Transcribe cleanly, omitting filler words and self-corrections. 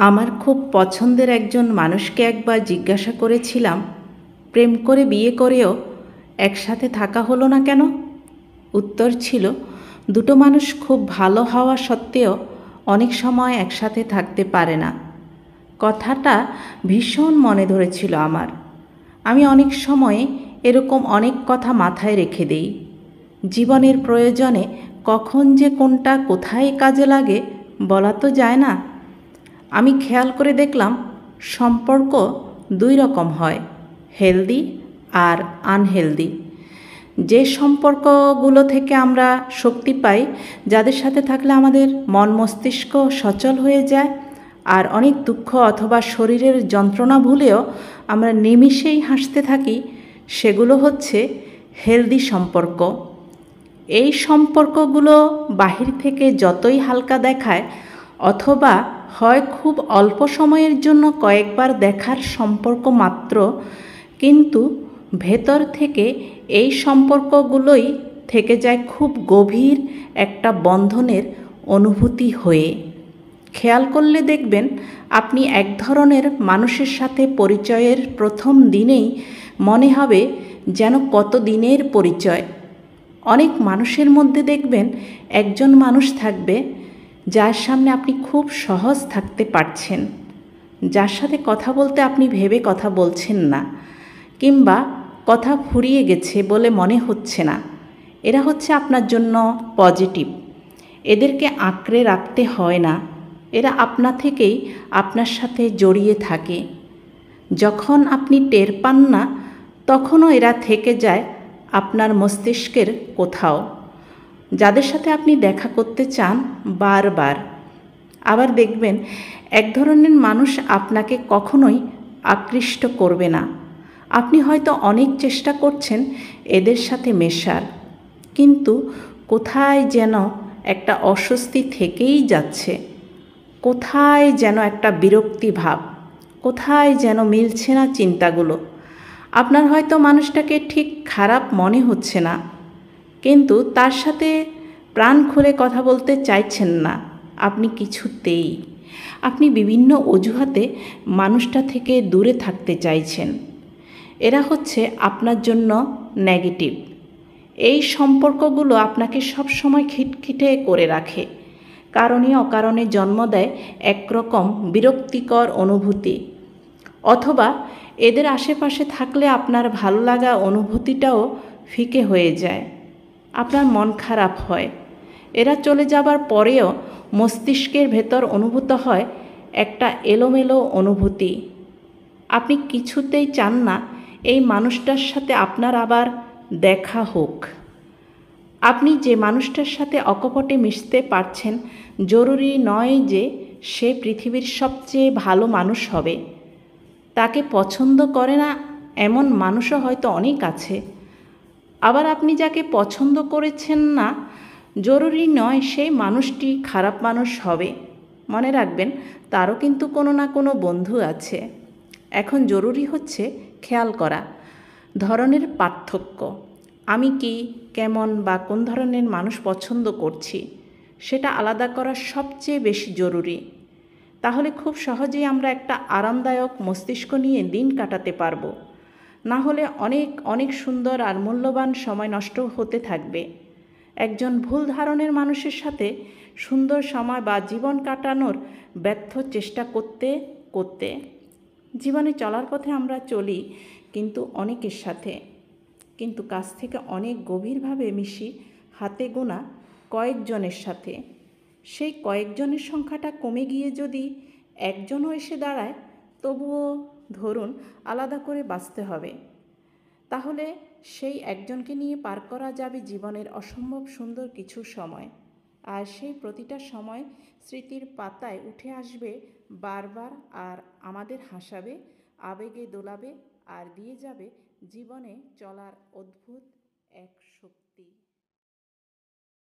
আমার খুব পছন্দের একজন মানুষকে একবার জিজ্ঞাসা করেছিলাম, প্রেম করে বিয়ে করেও একসাথে থাকা হলো না কেন? উত্তর ছিল, দুটো মানুষ খুব ভালো হওয়া সত্ত্বেও অনেক সময় একসাথে থাকতে পারে না। কথাটা ভীষণ মনে ধরেছিল আমার। আমি অনেক সময়ে এরকম অনেক কথা মাথায় রেখে দেই। জীবনের প্রয়োজনে কখন যে কোনটা কোথায় কাজে লাগে বলা তো যায় না। আমি খেয়াল করে দেখলাম সম্পর্ক দুই রকম হয়, হেলদি আর আনহেলদি। যে সম্পর্কগুলো থেকে আমরা শক্তি পাই, যাদের সাথে থাকলে আমাদের মন মস্তিষ্ক সচল হয়ে যায় আর অনেক দুঃখ অথবা শরীরের যন্ত্রণা ভুলেও আমরা নিমিষেই হাসতে থাকি, সেগুলো হচ্ছে হেলদি সম্পর্ক। এই সম্পর্কগুলো বাহির থেকে যতই হালকা দেখায় অথবা হয় খুব অল্প সময়ের জন্য কয়েকবার দেখার সম্পর্ক মাত্র, কিন্তু ভেতর থেকে এই সম্পর্কগুলোই থেকে যায় খুব গভীর একটা বন্ধনের অনুভূতি হয়ে। খেয়াল করলে দেখবেন আপনি এক ধরনের মানুষের সাথে পরিচয়ের প্রথম দিনেই মনে হবে যেন কত দিনের পরিচয়। অনেক মানুষের মধ্যে দেখবেন একজন মানুষ থাকবে যার সামনে আপনি খুব সহজ থাকতে পারছেন, যার সাথে কথা বলতে আপনি ভেবে কথা বলছেন না, কিংবা কথা ফুরিয়ে গেছে বলে মনে হচ্ছে না। এরা হচ্ছে আপনার জন্য পজিটিভ। এদেরকে আঁকড়ে রাখতে হয় না, এরা আপনা থেকেই আপনার সাথে জড়িয়ে থাকে। যখন আপনি টের পান না, তখনও এরা থেকে যায় আপনার মস্তিষ্কের কোথাও, যাদের সাথে আপনি দেখা করতে চান বারবার। আবার দেখবেন এক ধরনের মানুষ আপনাকে কখনোই আকৃষ্ট করবে না। আপনি হয়তো অনেক চেষ্টা করছেন এদের সাথে মেশার, কিন্তু কোথায় যেন একটা অস্বস্তি থেকেই যাচ্ছে, কোথায় যেন একটা বিরক্তি ভাব, কোথায় যেন মিলছে না চিন্তাগুলো। আপনার হয়তো মানুষটাকে ঠিক খারাপ মনে হচ্ছে না, কিন্তু তার সাথে প্রাণ খুলে কথা বলতে চাইছেন না আপনি কিছুতেই। আপনি বিভিন্ন অজুহাতে মানুষটা থেকে দূরে থাকতে চাইছেন। এরা হচ্ছে আপনার জন্য নেগেটিভ। এই সম্পর্কগুলো আপনাকে সব সময় খিটখিটে করে রাখে, কারণে অকারণে জন্ম দেয় একরকম বিরক্তিকর অনুভূতি, অথবা এদের আশেপাশে থাকলে আপনার ভালো লাগা অনুভূতিটাও ফিকে হয়ে যায়, আপনার মন খারাপ হয়। এরা চলে যাবার পরেও মস্তিষ্কের ভেতর অনুভূত হয় একটা এলোমেলো অনুভূতি। আপনি কিছুতেই চান না এই মানুষটার সাথে আপনার আবার দেখা হোক। আপনি যে মানুষটার সাথে অকপটে মিশতে পারছেন, জরুরি নয় যে সে পৃথিবীর সবচেয়ে ভালো মানুষ হবে। তাকে পছন্দ করে না এমন মানুষও হয়তো অনেক আছে। আবার আপনি যাকে পছন্দ করেছেন না, জরুরি নয় সেই মানুষটি খারাপ মানুষ হবে। মনে রাখবেন, তারও কিন্তু কোনো না কোনো বন্ধু আছে। এখন জরুরি হচ্ছে খেয়াল করা ধরনের পার্থক্য। আমি কি, কেমন বা কোন ধরনের মানুষ পছন্দ করছি, সেটা আলাদা করা সবচেয়ে বেশি জরুরি। তাহলে খুব সহজেই আমরা একটা আরামদায়ক মস্তিষ্ক নিয়ে দিন কাটাতে পারবো। না হলে অনেক অনেক সুন্দর আর মূল্যবান সময় নষ্ট হতে থাকবে একজন ভুল ধারণের মানুষের সাথে সুন্দর সময় বা জীবন কাটানোর ব্যর্থ চেষ্টা করতে করতে। জীবনে চলার পথে আমরা চলি কিন্তু অনেকের সাথে, কিন্তু কাছ থেকে অনেক গভীরভাবে মিশি হাতে গোনা কয়েকজনের সাথে। সেই কয়েকজনের সংখ্যাটা কমে গিয়ে যদি একজনও এসে দাঁড়ায়, তবুও ধরুন আলাদা করে বাঁচতে হবে, তাহলে সেই একজনকে নিয়ে পার করা যাবে জীবনের অসম্ভব সুন্দর কিছু সময়। আর সেই প্রতিটা সময় স্মৃতির পাতায় উঠে আসবে বারবার, আর আমাদের হাসাবে, আবেগে দোলাবে, আর দিয়ে যাবে জীবনে চলার অদ্ভুত এক শক্তি।